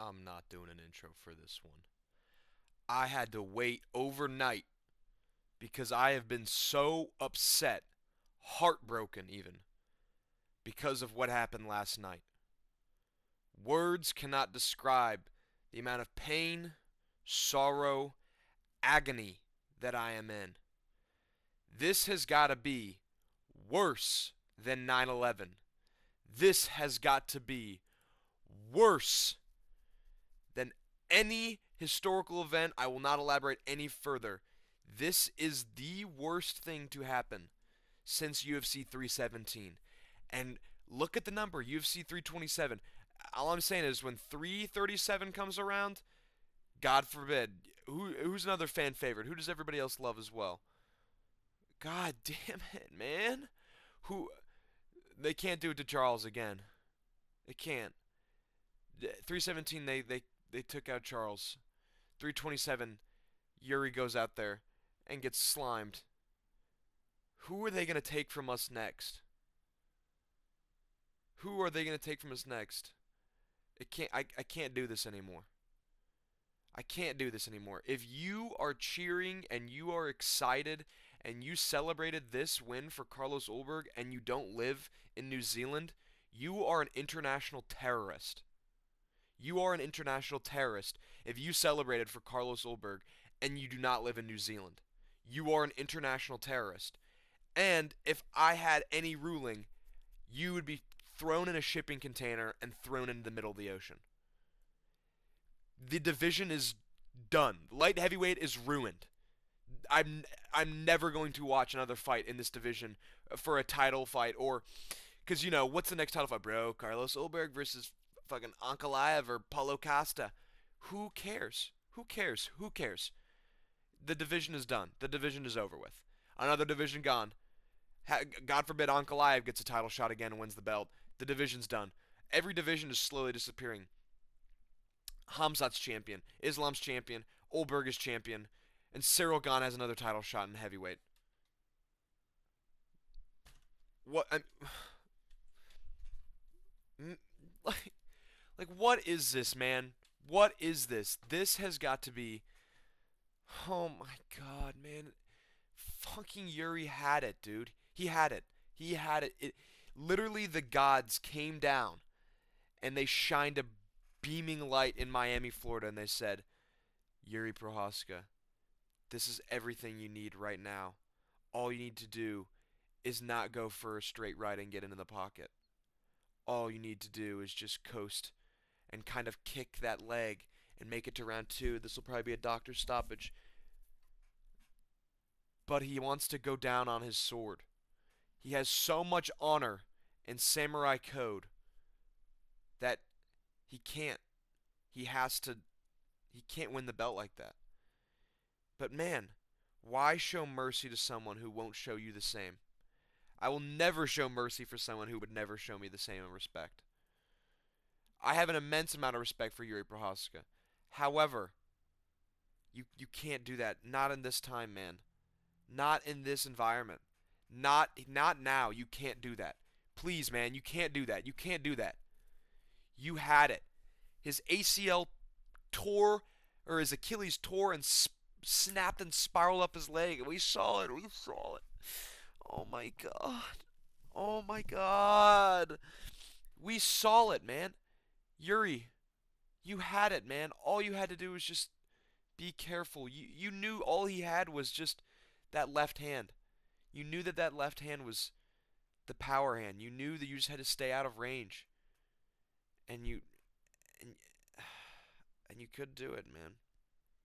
I'm not doing an intro for this one. I had to wait overnight because I have been so upset, heartbroken even, because of what happened last night. Words cannot describe the amount of pain, sorrow, agony that I am in. This has got to be worse than 9/11. This has got to be worse than any historical event. I will not elaborate any further. This is the worst thing to happen since UFC 317. And look at the number, UFC 327. All I'm saying is when 337 comes around, God forbid, who's another fan favorite? Who does everybody else love as well? God damn it, man. Who They can't do it to Charles again. They can't. 317 they took out Charles. 327 Yuri goes out there and gets slimed. Who are they going to take from us next? Who are they going to take from us next? I can't do this anymore. I can't do this anymore. If you are cheering and you are excited and you celebrated this win for Carlos Ulberg and you don't live in New Zealand, you are an international terrorist. You are an international terrorist if you celebrated for Carlos Ulberg and you do not live in New Zealand. You are an international terrorist. And if I had any ruling, you would be thrown in a shipping container and thrown into the middle of the ocean. The division is done. Light heavyweight is ruined. I'm never going to watch another fight in this division for a title fight or because what's the next title fight, bro? Carlos Ulberg versus fucking Ankalaev or Paulo Costa. Who cares? Who cares? Who cares? The division is done. The division is over with. Another division gone. God forbid Ankalaev gets a title shot again and wins the belt. The division's done. Every division is slowly disappearing. Hamzat's champion, Islam's champion, Ulberg is champion, and Cyril Gane has another title shot in heavyweight. What? Like, like, what is this, man? What is this? This has got to be. Oh my god, man. Fucking Yuri had it, dude. He had it. He had it. Literally, the gods came down and they shined a beaming light in Miami, Florida, and they said, Yuri Prochazka, this is everything you need right now. All you need to do is not go for a straight right and get into the pocket. All you need to do is just coast and kind of kick that leg and make it to round two. This will probably be a doctor's stoppage. But he wants to go down on his sword. He has so much honor and samurai code that he can't. He has to. He can't win the belt like that. But man, why show mercy to someone who won't show you the same? I will never show mercy for someone who would never show me the same respect. I have an immense amount of respect for Yuri Prochazka. However, you can't do that. Not in this time, man. Not in this environment. Not now. You can't do that. Please, man, you can't do that. You can't do that. You had it. His ACL tore, or his Achilles tore and snapped and spiraled up his leg. We saw it. We saw it. Oh my god. Oh my god. We saw it, man. Yuri, you had it, man. All you had to do was just be careful. You knew all he had was just that left hand. You knew that left hand was the power hand. You knew that you just had to stay out of range. And and, and you couldn't do it, man.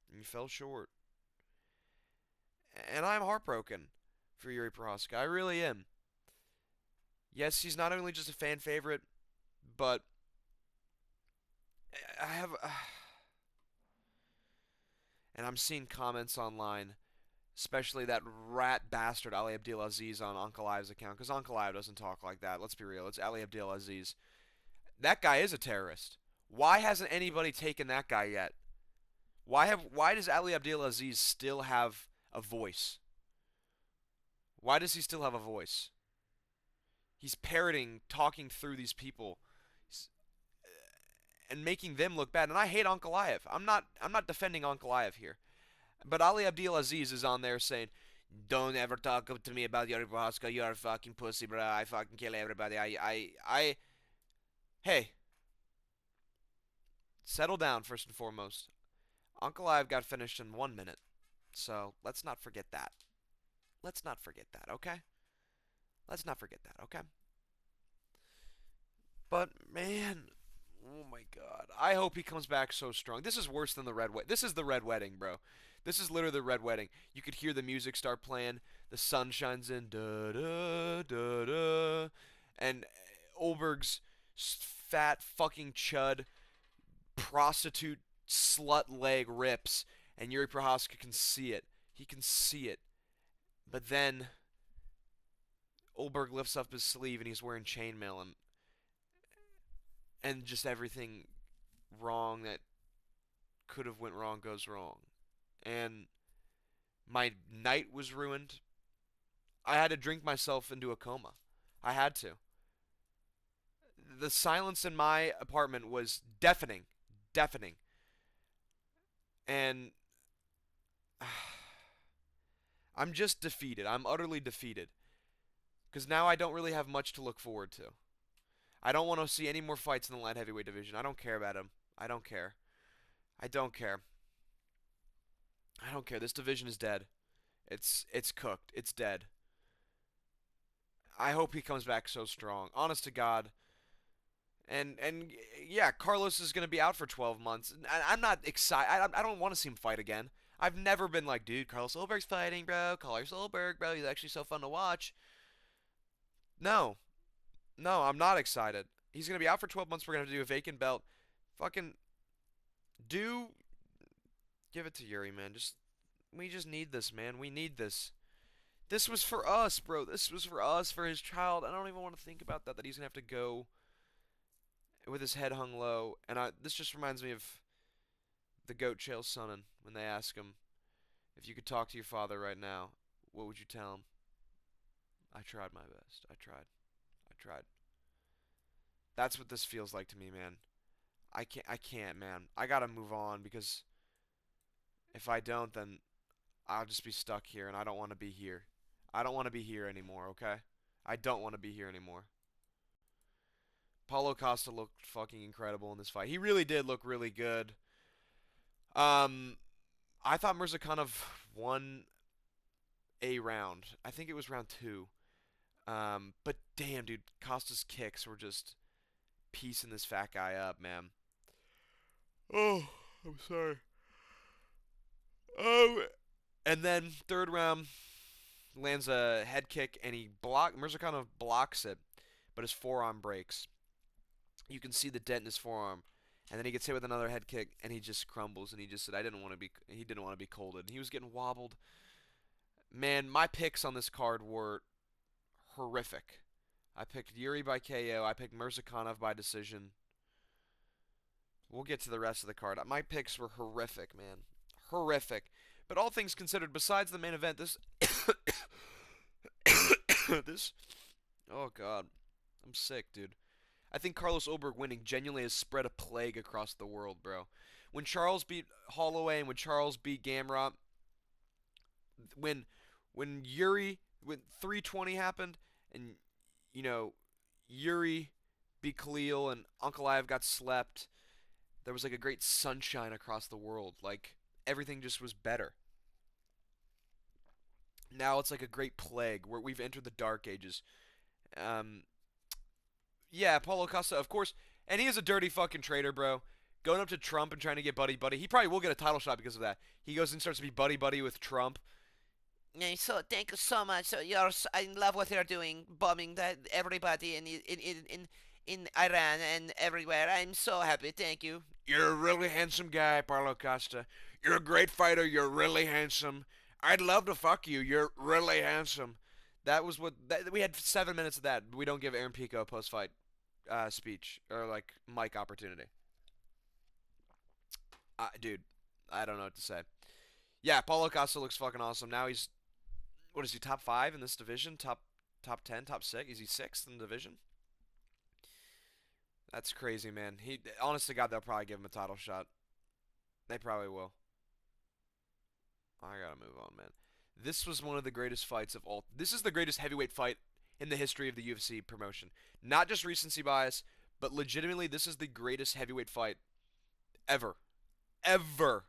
And you fell short. And I'm heartbroken for Yuri Prochazka. I really am. Yes, he's not only just a fan favorite, but I have and I'm seeing comments online, especially that rat bastard Ali Abdelaziz on Uncle Ive's account, because Uncle Ive doesn't talk like that. Let's be real. It's Ali Abdelaziz. That guy is a terrorist. Why hasn't anybody taken that guy yet? Why does Ali Abdelaziz still have a voice? Why does he still have a voice? He's parroting, talking through these people. and making them look bad. And I hate Ankalaev. I'm not defending Ankalaev here. But Ali Abdelaziz is on there saying, "Don't ever talk to me about Yuri Prochazka. You're a fucking pussy, bro. I fucking kill everybody. Hey, settle down first and foremost. Ankalaev got finished in 1 minute, so let's not forget that. Let's not forget that, okay? Let's not forget that, okay? But man, oh my God, I hope he comes back so strong. This is worse than the red wedding. This is the red wedding, bro. This is literally the red wedding. You could hear the music start playing. The sun shines in, da da da da, and Ulberg's fat fucking chud prostitute slut leg rips, and Yuri Prohaska can see it. He can see it. But then Ulberg lifts up his sleeve and he's wearing chainmail, and just everything wrong that could have went wrong goes wrong. And my night was ruined. I had to drink myself into a coma. I had to. The silence in my apartment was deafening. Deafening. And I'm just defeated. I'm utterly defeated. Because now I don't really have much to look forward to. I don't want to see any more fights in the light heavyweight division. I don't care about him. I don't care. I don't care. I don't care. This division is dead. It's cooked. It's dead. I hope he comes back so strong. Honest to God. And yeah, Carlos is going to be out for 12 months. I'm not excited. I don't want to see him fight again. I've never been like, dude, Carlos Ulberg's fighting, bro. Carlos Ulberg, bro. He's actually so fun to watch. No. No, I'm not excited. He's going to be out for 12 months. We're going to do a vacant belt. Fucking do give it to Yuri, man. We just need this, man. We need this. This was for us, bro. This was for us, for his child. I don't even want to think about that he's going to have to go with his head hung low. And this just reminds me of the goat Chael Sonnen when they ask him, if you could talk to your father right now, what would you tell him? I tried my best. I tried. I tried. That's what this feels like to me, man. I can't, man. I gotta move on, because if I don't, then I'll just be stuck here, and I don't want to be here. I don't want to be here anymore, okay? I don't want to be here anymore. Paulo Costa looked fucking incredible in this fight. He really did look really good. I thought Mirzakhanov won a round. I think it was round 2. But damn, dude, Costa's kicks were just piecing this fat guy up, man. Oh, I'm sorry. Oh, and then third round lands a head kick, and Mirzakhanov blocks it, but his forearm breaks. You can see the dent in his forearm, and then he gets hit with another head kick, and he just crumbles. And he just said, He didn't want to be colded. And he was getting wobbled. Man, my picks on this card were horrific. I picked Yuri by KO. I picked Mirzakhanov by decision. We'll get to the rest of the card. My picks were horrific, man. Horrific. But all things considered, besides the main event, this... this... Oh, God. I'm sick, dude. I think Carlos Ulberg winning genuinely has spread a plague across the world, bro. When Charles beat Holloway and when Charles beat Gamrot, when 320 happened, and, you know, Yuri beat Khalil and Ankalaev got slept, there was like a great sunshine across the world. Like, everything just was better. Now it's like a great plague where we've entered the dark ages. Yeah, Paulo Costa, of course, and he is a dirty fucking traitor, bro. Going up to Trump and trying to get buddy-buddy. He probably will get a title shot because of that. He goes and starts to be buddy-buddy with Trump. Yeah, so thank you so much. So you're in love what you're doing, bombing everybody in Iran and everywhere. I'm so happy. Thank you. You're a really handsome guy, Paulo Costa. You're a great fighter. You're really handsome. I'd love to fuck you. You're really handsome. That was we had 7 minutes of that. We don't give Aaron Pico a post-fight speech or like mic opportunity. Dude, I don't know what to say. Yeah, Paulo Costa looks fucking awesome. Now he's, what is he, top 5 in this division? Top 10, top 6? Is he 6th in the division? That's crazy, man. He, honest to God, they'll probably give him a title shot. They probably will. I gotta move on, man. This was one of the greatest fights of all. This is the greatest heavyweight fight in the history of the UFC promotion. Not just recency bias, but legitimately, this is the greatest heavyweight fight ever. Ever.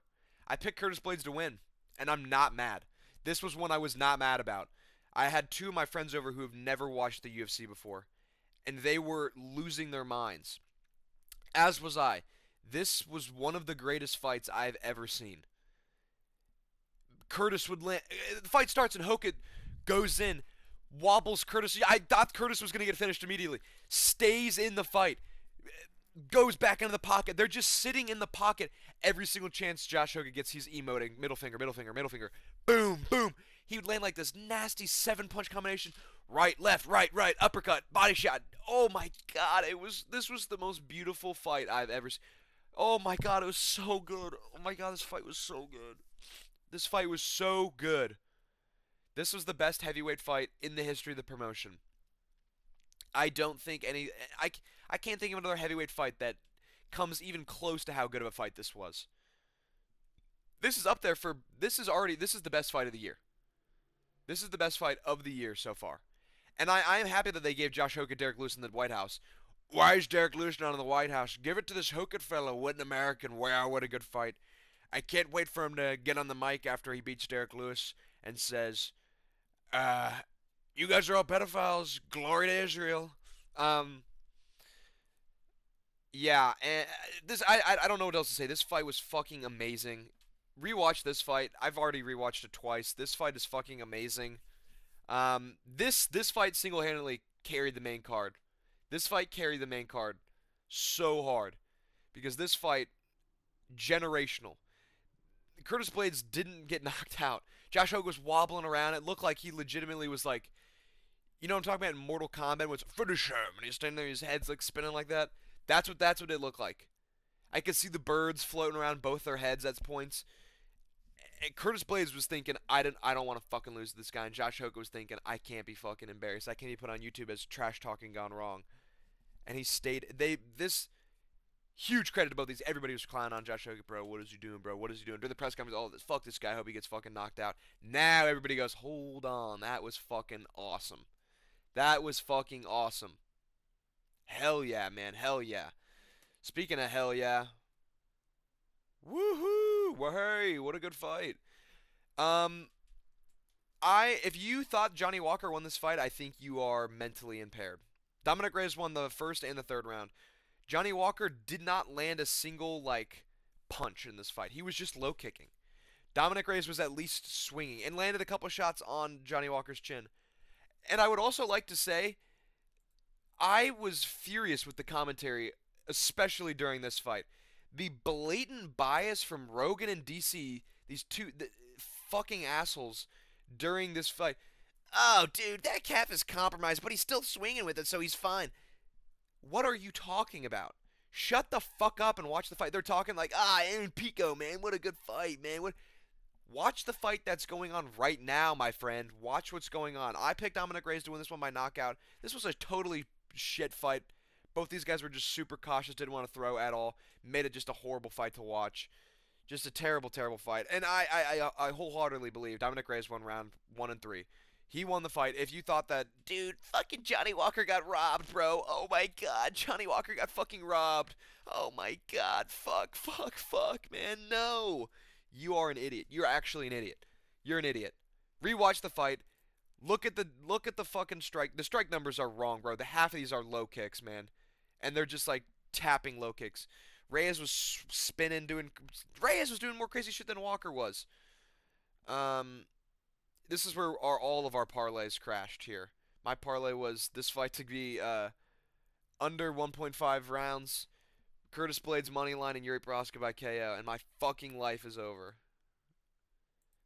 I picked Curtis Blades to win, and I'm not mad. This was one I was not mad about. I had two of my friends over who have never watched the UFC before, and they were losing their minds. As was I. This was one of the greatest fights I've ever seen. Curtis would land. The fight starts and Hoka goes in, wobbles Curtis. I thought Curtis was going to get finished immediately. Stays in the fight, goes back into the pocket. They're just sitting in the pocket every single chance Josh Hoka gets. He's emoting middle finger, middle finger, middle finger. Boom, boom. He would land like this nasty 7-punch combination. Right, left, right, right, uppercut, body shot. Oh my God! This was the most beautiful fight I've ever seen. Oh my God, it was so good. Oh my God, this fight was so good. This fight was so good. This was the best heavyweight fight in the history of the promotion. I don't think any. I can't think of another heavyweight fight that comes even close to how good of a fight this was. This is up there for. This is already. This is the best fight of the year. This is the best fight of the year so far. And I am happy that they gave Josh Hoka Derek Lewis in the White House. Why is Derek Lewis not in the White House? Give it to this Hoka fellow. What an American. Wow, what a good fight. I can't wait for him to get on the mic after he beats Derek Lewis and says, you guys are all pedophiles. Glory to Israel. Um, yeah, and this I don't know what else to say. This fight was fucking amazing. Rewatch this fight. I've already rewatched it twice. This fight is fucking amazing. This fight single-handedly carried the main card. This fight carried the main card so hard because this fight generational. Curtis Blades didn't get knocked out. Josh Hogan was wobbling around. It looked like he legitimately was like, you know what I'm talking about in Mortal Kombat? Was finish him, and he's standing there, his head's like spinning like that. That's what it looked like. I could see the birds floating around both their heads at points. And Curtis Blades was thinking, I don't want to fucking lose to this guy. And Josh Hogan was thinking, I can't be fucking embarrassed. I can't be put on YouTube as trash talking gone wrong. And he stayed. This huge credit to both these. Everybody was clowning on Josh Hogan, bro. What is he doing, bro? What is he doing? During the press conference, all this. Fuck this guy. I hope he gets fucking knocked out. Now everybody goes, hold on. That was fucking awesome. That was fucking awesome. Hell yeah, man. Hell yeah. Speaking of hell yeah. Woohoo! Well, hey, what a good fight. Um, if you thought Johnny Walker won this fight, I think you are mentally impaired. Dominic Reyes won the first and the third round. Johnny Walker did not land a single like punch in this fight. He was just low kicking. Dominic Reyes was at least swinging and landed a couple shots on Johnny Walker's chin. And I would also like to say I was furious with the commentary, especially during this fight. The blatant bias from Rogan and DC, these fucking assholes, during this fight. Oh, dude, that calf is compromised, but he's still swinging with it, so he's fine. What are you talking about? Shut the fuck up and watch the fight. They're talking like, Aaron Pico, man, what a good fight, man. What? Watch the fight that's going on right now, my friend. Watch what's going on. I picked Dominic Reyes to win this one by knockout. This was a totally shit fight. Both these guys were just super cautious, didn't want to throw at all. Made it just a horrible fight to watch. Just a terrible, terrible fight. And I wholeheartedly believe Dominic Reyes won round 1 and 3. He won the fight. If you thought that, dude, fucking Johnny Walker got robbed, bro. Oh my God, Johnny Walker got fucking robbed. Oh my God, fuck, fuck, fuck, man, no. You are an idiot. You're actually an idiot. You're an idiot. Rewatch the fight. Look at the fucking strike. The strike numbers are wrong, bro. The half of these are low kicks, man, and they're just like tapping low kicks. Reyes was spinning, doing. Reyes was doing more crazy shit than Walker was. Um, this is where all of our parlays crashed here. My parlay was this fight to be under 1.5 rounds. Curtis Blades money line and Yuri Prochazka by KO, and my fucking life is over.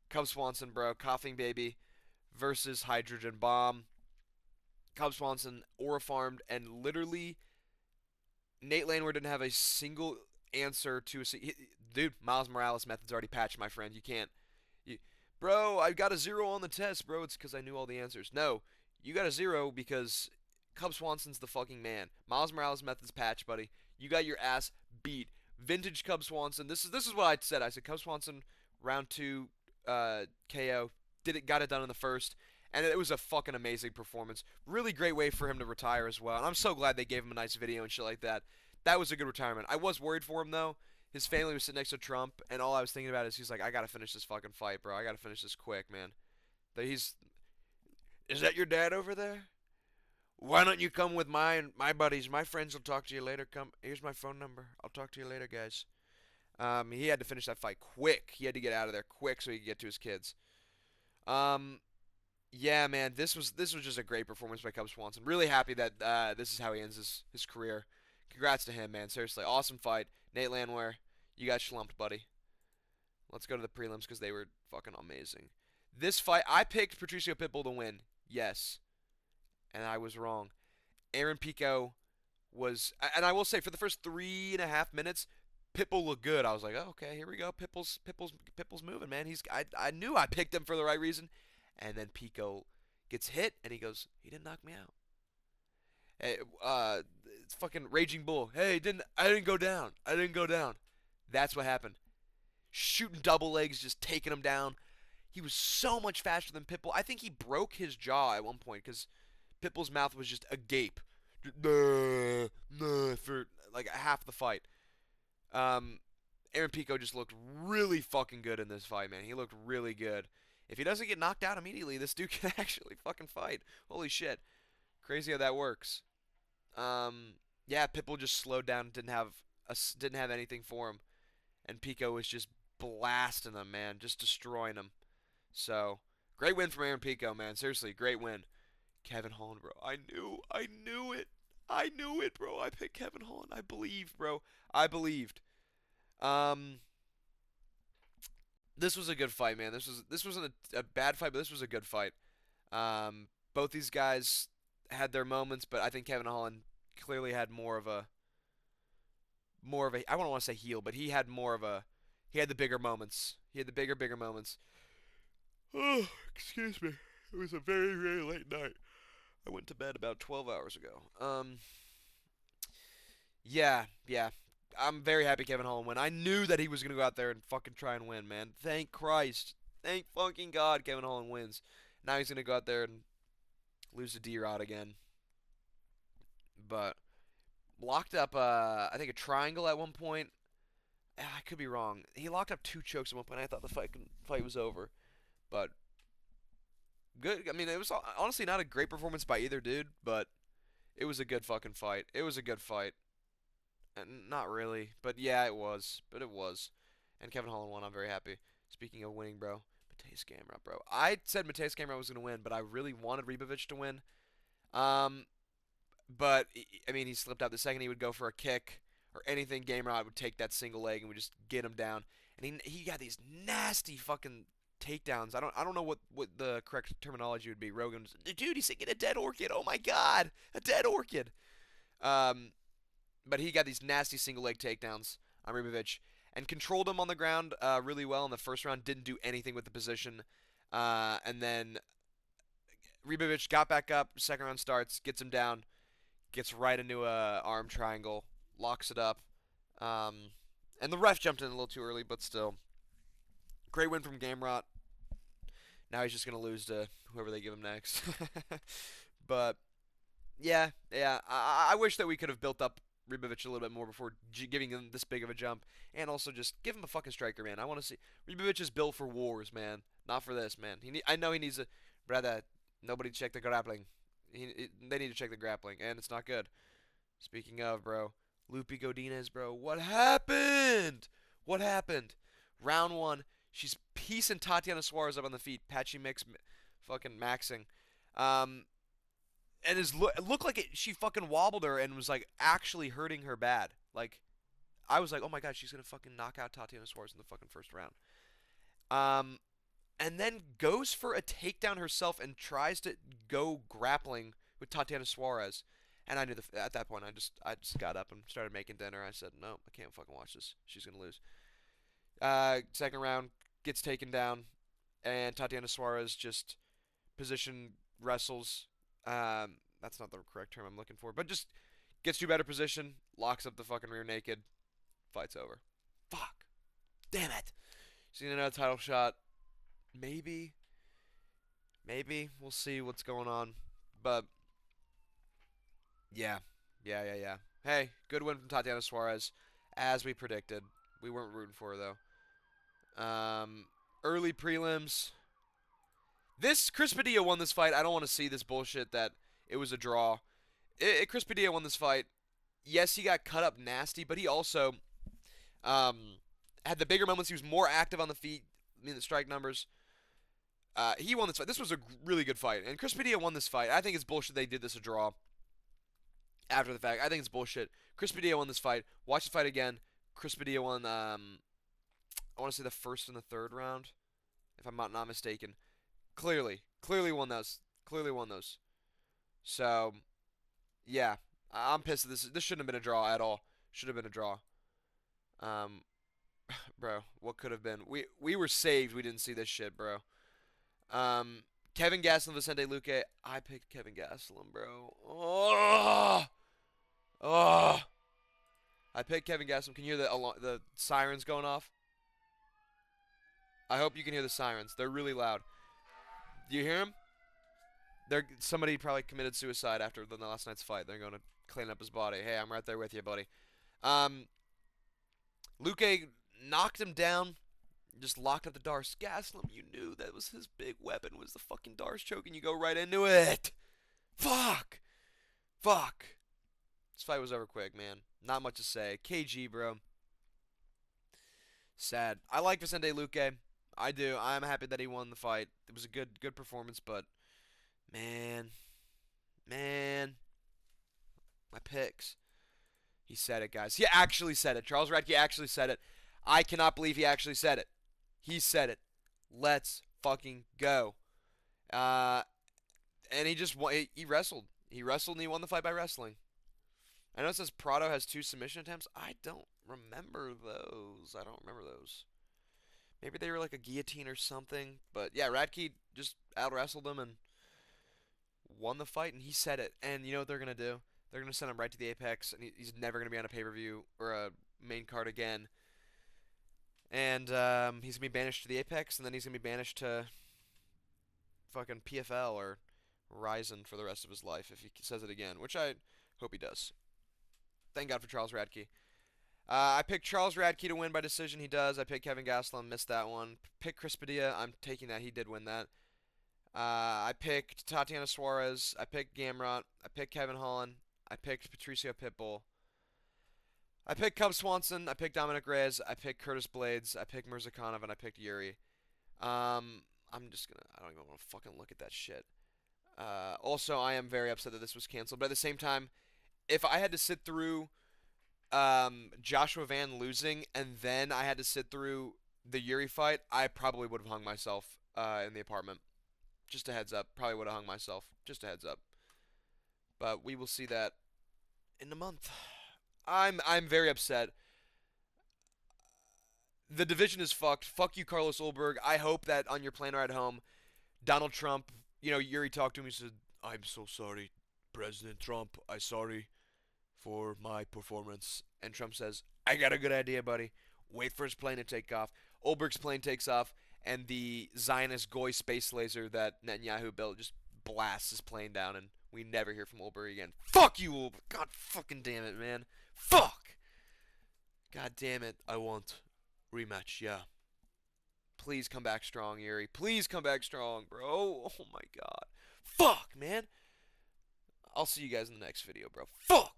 Cub Swanson, bro, coughing baby versus Hydrogen Bomb. Cub Swanson aura farmed, and literally Nate Landwehr didn't have a single answer to dude. Miles Morales method's already patched, my friend. You can't, bro. I got a 0 on the test, bro. It's because I knew all the answers. No, you got a 0 because Cub Swanson's the fucking man. Miles Morales methods patch, buddy. You got your ass beat. Vintage Cub Swanson. This is what I said. I said Cub Swanson round two KO. Got it done in the first, and it was a fucking amazing performance. Really great way for him to retire as well. And I'm so glad they gave him a nice video and shit like that. That was a good retirement. I was worried for him though. His family was sitting next to Trump, and all I was thinking about is he's like, I gotta finish this fucking fight, bro. I gotta finish this quick, man. That he's Is that your dad over there? Why don't you come with my buddies? My friends will talk to you later. Come, here's my phone number. I'll talk to you later, guys. He had to finish that fight quick. He had to get out of there quick so he could get to his kids. Um, yeah, man, this was just a great performance by Cub Swanson. Really happy that this is how he ends his career. Congrats to him, man. Seriously, awesome fight. Nate Landwehr, you got schlumped, buddy. Let's go to the prelims because they were fucking amazing. This fight, I picked Patricio Pitbull to win. Yes, and I was wrong. Aaron Pico was, and I will say, for the first 3.5 minutes, Pitbull looked good. I was like, oh, okay, here we go. Pitbull's moving, man. I knew I picked him for the right reason, and then Pico gets hit, and he goes, he didn't knock me out. Hey, it's fucking Raging Bull. Hey, I didn't go down. I didn't go down. That's what happened. Shooting double legs, just taking him down. He was so much faster than Pitbull. I think he broke his jaw at one point because Pitbull's mouth was just agape. Nah, nah, for like half the fight. Um, Aaron Pico just looked really fucking good in this fight, man. He looked really good. If he doesn't get knocked out immediately, this dude can actually fucking fight. Holy shit. Crazy how that works. Yeah, Pitbull just slowed down, didn't have anything for him, and Pico was just blasting him, man, just destroying him. So, great win from Aaron Pico, man. Seriously, great win. Kevin Holland, bro. I knew it. I knew it, bro. I picked Kevin Holland. I believed, bro. I believed. Um, this was a good fight, man. This wasn't a bad fight, but this was a good fight. Both these guys had their moments, but I think Kevin Holland clearly had more of a I don't want to say heel, but he had the bigger moments. He had the bigger moments. Oh, excuse me. It was a very, very late night. I went to bed about 12 hours ago. Yeah. I'm very happy Kevin Holland won. I knew that he was going to go out there and fucking try and win, man. Thank Christ. Thank fucking God Kevin Holland wins. Now he's going to go out there and lose to D-Rod again. But locked up, I think, a triangle at one point. I could be wrong. He locked up 2 chokes at one point. I thought the fight was over. But good. I mean, it was honestly not a great performance by either dude, but it was a good fucking fight. It was a good fight. And not really, but yeah, it was. But it was. And Kevin Holland won. I'm very happy. Speaking of winning, bro, Mateus Gamrot, bro. I said Mateus Gamrot was gonna win, but I really wanted Ribovic to win. Um, but I mean, he slipped out the second he would go for a kick or anything. Gamrot would take that single leg and would just get him down. And he got these nasty fucking takedowns. I don't know what the correct terminology would be. Rogan's dude, he's thinking a dead orchid. Oh my god, a dead orchid. Um, but he got these nasty single leg takedowns on Ribovic and controlled him on the ground really well in the first round. Didn't do anything with the position, and then Ribovic got back up. Second round starts, gets him down, gets right into a arm triangle, locks it up, and the ref jumped in a little too early, but still, great win from Gamrot. Now he's just gonna lose to whoever they give him next. But yeah, I wish that we could have built up Ribovic a little bit more before giving him this big of a jump, and also just give him a fucking striker, man. I want to see Ribovic is built for wars, man, not for this, man. I know he needs a brother. Nobody check the grappling. They need to check the grappling, and it's not good. Speaking of, bro, Lupi Godinez, bro, what happened? What happened? Round one, she's piecing Tatiana Suarez up on the feet. Patchy mix, fucking maxing. And it looked like she fucking wobbled her and was like actually hurting her bad. Like, I was like, oh my god, she's gonna fucking knock out Tatiana Suarez in the fucking first round. Um, and then goes for a takedown herself and tries to go grappling with Tatiana Suarez. And I knew at that point I just got up and started making dinner. I said, no, I can't fucking watch this. She's gonna lose. Second round gets taken down, and Tatiana Suarez just position wrestles That's not the correct term I'm looking for, but just gets you better position, locks up the fucking rear naked, fight's over. Fuck. Damn it. Seen another title shot. Maybe. Maybe. We'll see what's going on. But, yeah. Yeah. Hey, good win from Tatiana Suarez. As we predicted. We weren't rooting for her, though. Early prelims. This Chris Padilla won this fight. I don't want to see this bullshit that it was a draw. Chris Padilla won this fight. Yes, he got cut up nasty, but he also um, had the bigger moments. He was more active on the feet. I mean, the strike numbers. He won this fight. This was a really good fight, and Chris Padilla won this fight. I think it's bullshit they did this a draw after the fact. I think it's bullshit. Chris Padilla won this fight. Watch the fight again. Chris Padilla won. I want to say the first and the third round, if I'm not mistaken. Clearly won those. Clearly won those. So, yeah, I'm pissed at this. This shouldn't have been a draw at all. Should have been a draw. Um, bro, what could have been? We were saved. We didn't see this shit, bro. Kevin Gastelum, Vicente Luque. I picked Kevin Gastelum, bro. Oh. I picked Kevin Gastelum. Can you hear the sirens going off? I hope you can hear the sirens. They're really loud. Do you hear them? Somebody probably committed suicide after the last night's fight. They're going to clean up his body. Hey, I'm right there with you, buddy. Luque knocked him down, just locked up the Darce. Gaslam, you knew that was his big weapon, was the fucking Darce choke, and you go right into it. Fuck. This fight was over quick, man. Not much to say. KG, bro. Sad. I like Vicente Luque. I do. I'm happy that he won the fight. It was a good performance, but man, my picks. He said it, guys. He actually said it. Charles Radke actually said it. I cannot believe he actually said it. He said it. Let's fucking go. And he just he wrestled. He wrestled and he won the fight by wrestling. I know it says Prado has 2 submission attempts. I don't remember those. Maybe they were like a guillotine or something. But yeah, Radke just out wrestled him and won the fight, and he said it. And you know what they're going to do? They're going to send him right to the Apex, and he's never going to be on a pay-per-view or a main card again. And he's going to be banished to the Apex, and then he's going to be banished to fucking PFL or Ryzen for the rest of his life if he says it again, which I hope he does. Thank God for Charles Radke. I picked Charles Radke to win by decision. He does. I picked Kevin Gastelum. Missed that one. Picked Chris Padilla. I'm taking that. He did win that. I picked Tatiana Suarez. I picked Gamrot. I picked Kevin Holland. I picked Patricio Pitbull. I picked Cub Swanson. I picked Dominic Reyes. I picked Curtis Blades. I picked Mirzakhanov, and I picked Yuri. I'm just gonna. I don't even want to fucking look at that shit. Also, I am very upset that this was canceled. But at the same time, if I had to sit through Joshua Van losing and then I had to sit through the Yuri fight, I probably would have hung myself in the apartment. Just a heads up. Probably would have hung myself. Just a heads up. But we will see that in a month. I'm very upset. The division is fucked. Fuck you, Carlos Ulberg. I hope that on your plane ride home, Donald Trump, Yuri talked to him. He said, "I'm so sorry, President Trump. I'm sorry for my performance." And Trump says, "I got a good idea, buddy. Wait for his plane to take off." Ulberg's plane takes off, and the Zionist Goy space laser that Netanyahu built just blasts his plane down, and we never hear from Ulberg again. Fuck you, Ulberg. God fucking damn it, man. Fuck. God damn it. I want rematch, yeah. Please come back strong, Yuri. Please come back strong, bro. Oh my god. Fuck, man. I'll see you guys in the next video, bro. Fuck.